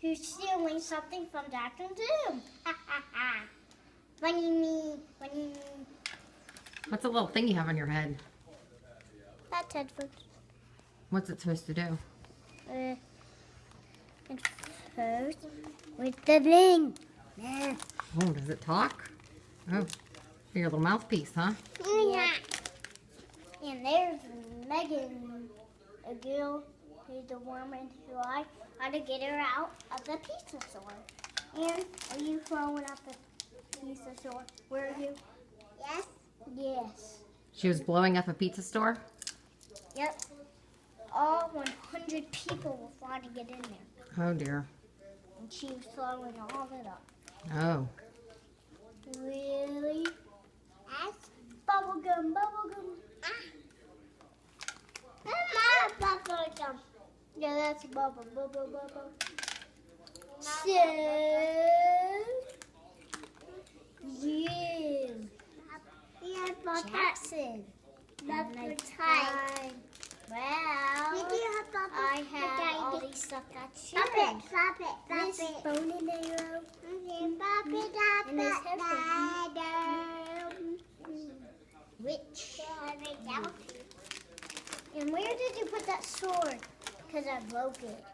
who's stealing something from Dr. Doom. Funny me. What's a little thing you have on your head? That's headphones. What's it supposed to do? It first with the bling. Yeah. Oh, does it talk? Oh, your little mouthpiece, huh? Yeah. And there's Megan, a girl who's the woman who I how to get her out of the pizza store. And are you throwing out the pizza store? Were you? Yes. Yes. She was blowing up a pizza store? Yep. All 100 people were trying to get in there. Oh, dear. And she was throwing all of it up. Oh. Really? That's bubblegum. Bubblegum. Yeah, that's bubble. So, you, Jackson, time. Well, I have all these stuff that's yours. This bone and arrow. And this headphone. Which? And where did you put that sword? Because I broke it.